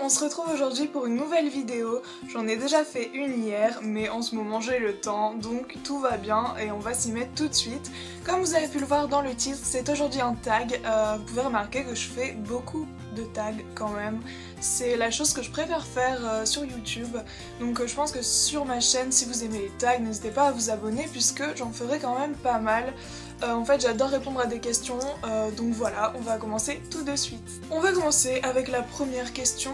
on se retrouve aujourd'hui pour une nouvelle vidéo. J'en ai déjà fait une hier, mais en ce moment j'ai le temps, donc tout va bien et on va s'y mettre tout de suite. Comme vous avez pu le voir dans le titre, c'est aujourd'hui un tag. Vous pouvez remarquer que je fais beaucoup de tags quand même. C'est la chose que je préfère faire sur YouTube. Donc je pense que sur ma chaîne, si vous aimez les tags, n'hésitez pas à vous abonner puisque j'en ferai quand même pas mal. En fait j'adore répondre à des questions, donc voilà, on va commencer tout de suite. On va commencer avec la première question.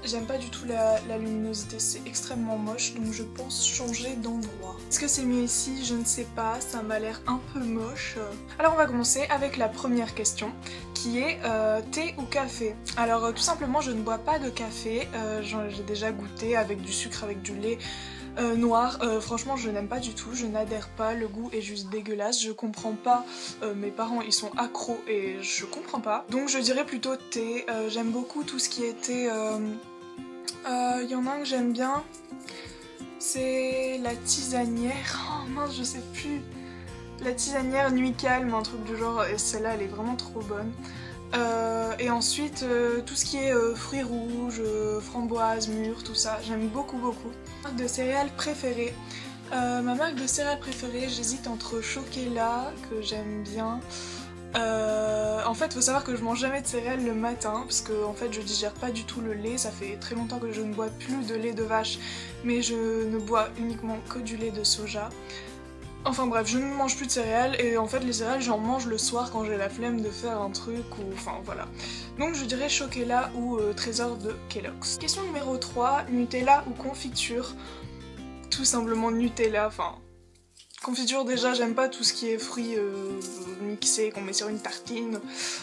J'aime pas du tout la luminosité, c'est extrêmement moche, donc je pense changer d'endroit. Est-ce que c'est mieux ici? Je ne sais pas, ça m'a l'air un peu moche. Alors on va commencer avec la première question, qui est thé ou café? Alors tout simplement je ne bois pas de café, j'ai déjà goûté avec du sucre, avec du lait noir, franchement je n'aime pas du tout, je n'adhère pas, le goût est juste dégueulasse, je comprends pas, mes parents ils sont accros et je comprends pas. Donc je dirais plutôt thé, j'aime beaucoup tout ce qui est thé, y en a un que j'aime bien, c'est la tisanière, oh mince je sais plus, la tisanière Nuit Calme, un truc du genre, et celle-là elle est vraiment trop bonne. Et ensuite tout ce qui est fruits rouges, framboises, mûres, tout ça, j'aime beaucoup. Marque de céréales préférée. Ma marque de céréales préférée, j'hésite entre Choquella, que j'aime bien. En fait faut savoir que je mange jamais de céréales le matin, parce que en fait je digère pas du tout le lait, ça fait très longtemps que je ne bois plus de lait de vache, mais je ne bois uniquement que du lait de soja. Enfin bref, je ne mange plus de céréales et en fait les céréales j'en mange le soir quand j'ai la flemme de faire un truc ou enfin voilà. Donc je dirais Choquella ou Trésor de Kellogg's. Question numéro 3, Nutella ou confiture? Tout simplement Nutella, enfin... Confiture déjà j'aime pas tout ce qui est fruits mixés qu'on met sur une tartine,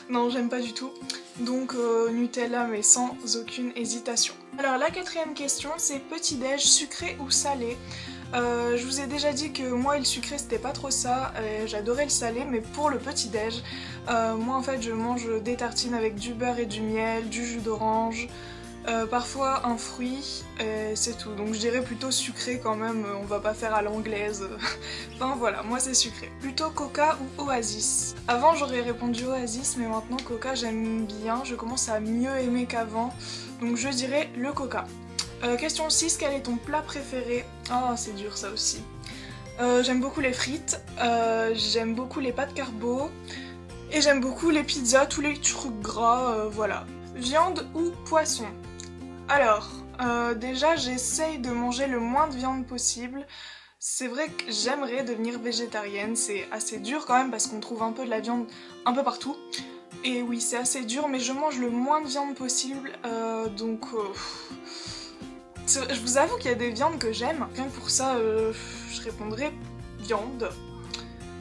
non j'aime pas du tout. Donc Nutella mais sans aucune hésitation. Alors la quatrième question c'est petit-déj sucré ou salé? Je vous ai déjà dit que moi le sucré c'était pas trop ça, j'adorais le salé, mais pour le petit-déj, moi en fait je mange des tartines avec du beurre et du miel, du jus d'orange, parfois un fruit, c'est tout. Donc je dirais plutôt sucré quand même, on va pas faire à l'anglaise. Enfin voilà, moi c'est sucré. Plutôt Coca ou Oasis? Avant j'aurais répondu Oasis, mais maintenant Coca j'aime bien, je commence à mieux aimer qu'avant, donc je dirais le Coca. Question 6, quel est ton plat préféré? Oh c'est dur ça aussi. J'aime beaucoup les frites, j'aime beaucoup les pâtes carbo, et j'aime beaucoup les pizzas, tous les trucs gras, voilà. Viande ou poisson? Alors, déjà j'essaye de manger le moins de viande possible. C'est vrai que j'aimerais devenir végétarienne, c'est assez dur quand même parce qu'on trouve un peu de la viande un peu partout. Et oui c'est assez dur mais je mange le moins de viande possible, donc... Je vous avoue qu'il y a des viandes que j'aime, rien que pour ça je répondrais viande.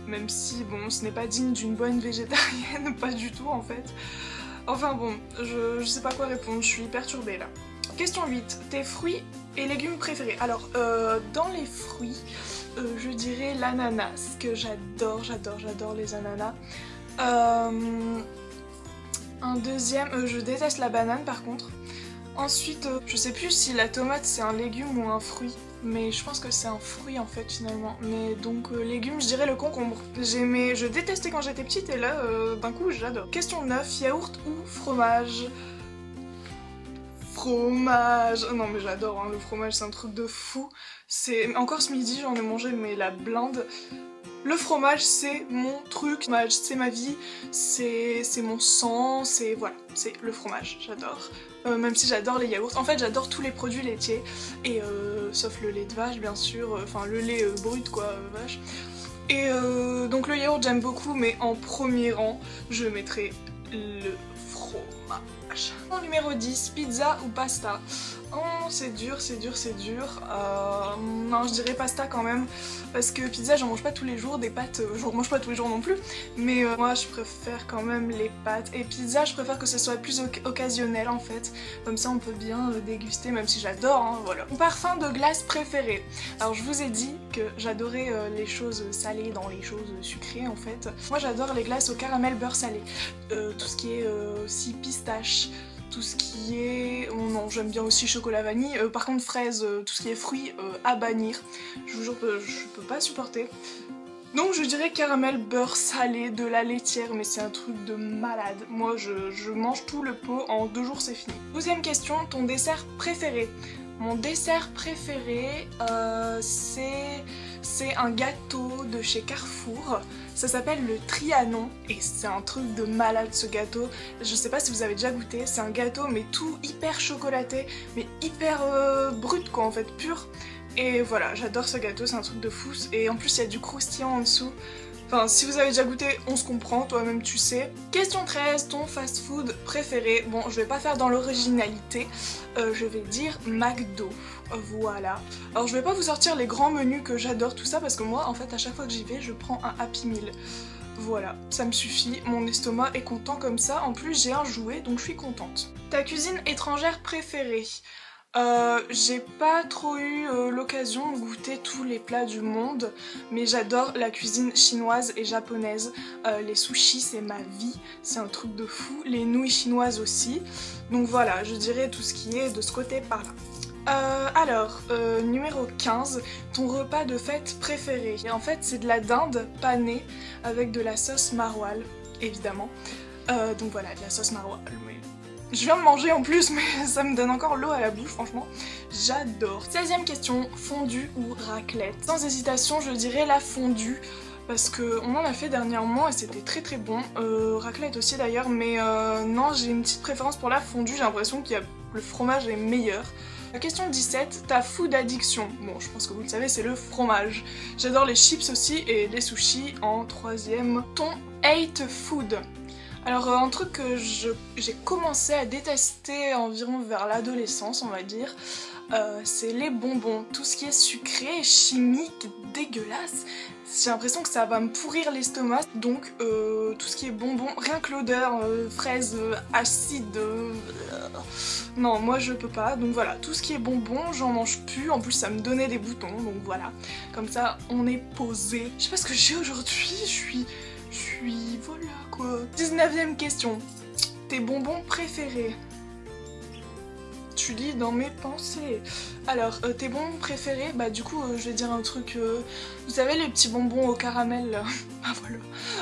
Même si bon ce n'est pas digne d'une bonne végétarienne, pas du tout en fait. Enfin bon, je sais pas quoi répondre, je suis perturbée là. Question 8, tes fruits et légumes préférés? Alors dans les fruits, je dirais l'ananas, que j'adore les ananas. Un deuxième, je déteste la banane par contre. Ensuite, je sais plus si la tomate c'est un légume ou un fruit, mais je pense que c'est un fruit en fait finalement. Mais donc légumes, je dirais le concombre. Je détestais quand j'étais petite et là d'un coup j'adore. Question 9, yaourt ou fromage? Fromage! Oh non mais j'adore, hein, le fromage c'est un truc de fou. Encore ce midi j'en ai mangé mais la blinde. Le fromage c'est mon truc, c'est ma vie, c'est mon sang, c'est voilà, c'est le fromage, j'adore. Même si j'adore les yaourts, en fait j'adore tous les produits laitiers, et sauf le lait de vache bien sûr, enfin le lait brut quoi, vache. Et donc le yaourt j'aime beaucoup, mais en premier rang je mettrai le fromage. Numéro 10, pizza ou pasta? Oh c'est dur. Non je dirais pasta quand même, parce que pizza j'en mange pas tous les jours, des pâtes j'en mange pas tous les jours non plus, mais moi je préfère quand même les pâtes, et pizza je préfère que ce soit plus occasionnel en fait, comme ça on peut bien déguster, même si j'adore, hein, voilà. Mon parfum de glace préféré? Alors je vous ai dit que j'adorais les choses salées dans les choses sucrées en fait. Moi j'adore les glaces au caramel beurre salé, tout ce qui est aussi pistache, tout ce qui est... Oh non, j'aime bien aussi chocolat vanille. Par contre fraise, tout ce qui est fruits, à bannir. Je vous jure, je peux pas supporter. Donc je dirais caramel beurre salé de la laitière, mais c'est un truc de malade. Moi je mange tout le pot, en 2 jours c'est fini. 12e question, ton dessert préféré? Mon dessert préféré, c'est un gâteau de chez Carrefour. Ça s'appelle le Trianon et c'est un truc de malade ce gâteau. Je sais pas si vous avez déjà goûté, c'est un gâteau mais tout hyper chocolaté, mais hyper brut quoi en fait, pur. Et voilà, j'adore ce gâteau, c'est un truc de fou. Et en plus il y a du croustillant en dessous. Enfin, si vous avez déjà goûté, on se comprend, toi-même tu sais. Question 13, ton fast-food préféré? Bon, je vais pas faire dans l'originalité, je vais dire McDo. Voilà. Alors je vais pas vous sortir les grands menus que j'adore, tout ça, parce que moi, en fait, à chaque fois que j'y vais, je prends un Happy Meal. Voilà, ça me suffit, mon estomac est content comme ça. En plus, j'ai un jouet, donc je suis contente. Ta cuisine étrangère préférée? J'ai pas trop eu l'occasion de goûter tous les plats du monde, mais j'adore la cuisine chinoise et japonaise. Les sushis c'est ma vie, c'est un truc de fou, les nouilles chinoises aussi. Donc voilà, je dirais tout ce qui est de ce côté par là. Alors, numéro 15, ton repas de fête préféré. Et en fait c'est de la dinde panée avec de la sauce maroilles, évidemment. Donc voilà, de la sauce maroilles, mais... Je viens de manger en plus, mais ça me donne encore l'eau à la bouche, franchement. J'adore. 16e question, fondue ou raclette? Sans hésitation, je dirais la fondue, parce qu'on en a fait dernièrement et c'était très très bon. Raclette aussi d'ailleurs, mais non, j'ai une petite préférence pour la fondue, j'ai l'impression que le fromage est meilleur. Question 17, ta food addiction. Bon, je pense que vous le savez, c'est le fromage. J'adore les chips aussi et les sushis en 3e. Ton hate food. Alors un truc que j'ai commencé à détester environ vers l'adolescence on va dire, c'est les bonbons. Tout ce qui est sucré, chimique, dégueulasse, j'ai l'impression que ça va me pourrir l'estomac. Donc tout ce qui est bonbons, rien que l'odeur, fraise, acide, non moi je peux pas. Donc voilà, tout ce qui est bonbons, j'en mange plus, en plus ça me donnait des boutons, donc voilà. Comme ça on est posé. Je sais pas ce que j'ai aujourd'hui, je suis... voilà quoi. 19e question. Tes bonbons préférés? Tu lis dans mes pensées. Alors, tes bonbons préférés, bah du coup je vais dire un truc, vous savez les petits bonbons au caramel là. Ah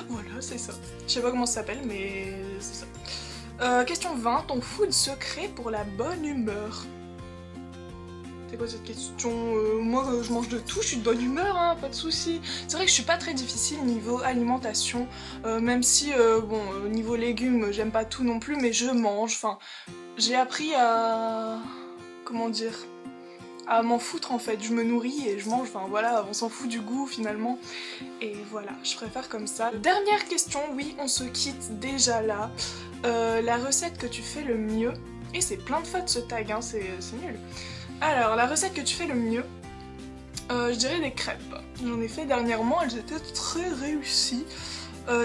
voilà c'est ça. Je sais pas comment ça s'appelle mais c'est ça. Question 20, ton food secret pour la bonne humeur? C'est quoi cette question? Moi je mange de tout, je suis de bonne humeur, hein, pas de soucis. C'est vrai que je suis pas très difficile niveau alimentation, même si bon niveau légumes j'aime pas tout non plus, mais je mange, enfin j'ai appris à... comment dire? À m'en foutre en fait, je me nourris et je mange, enfin voilà, on s'en fout du goût finalement. Et voilà, je préfère comme ça. Dernière question, oui on se quitte déjà là. La recette que tu fais le mieux, et c'est plein de fautes ce tag, hein, c'est nul. Alors, la recette que tu fais le mieux, je dirais des crêpes. J'en ai fait dernièrement, elles étaient très réussies.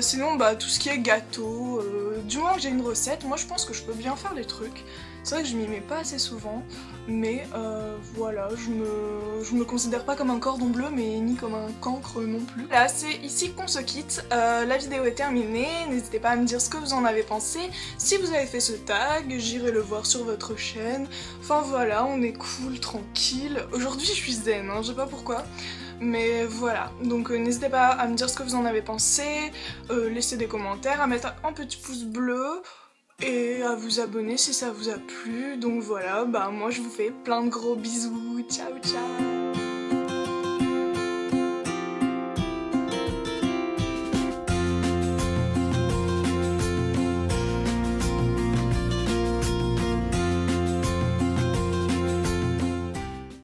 Sinon, bah, tout ce qui est gâteau, du moment que j'ai une recette, moi je pense que je peux bien faire des trucs. C'est vrai que je m'y mets pas assez souvent, mais voilà, je me considère pas comme un cordon bleu, mais ni comme un cancre non plus. Là, c'est ici qu'on se quitte, la vidéo est terminée, n'hésitez pas à me dire ce que vous en avez pensé. Si vous avez fait ce tag, j'irai le voir sur votre chaîne. Enfin voilà, on est cool, tranquille. Aujourd'hui je suis zen, hein, je sais pas pourquoi. Mais voilà, donc n'hésitez pas à me dire ce que vous en avez pensé, laissez des commentaires, à mettre un petit pouce bleu et à vous abonner si ça vous a plu. Donc voilà, bah moi je vous fais plein de gros bisous, ciao ciao.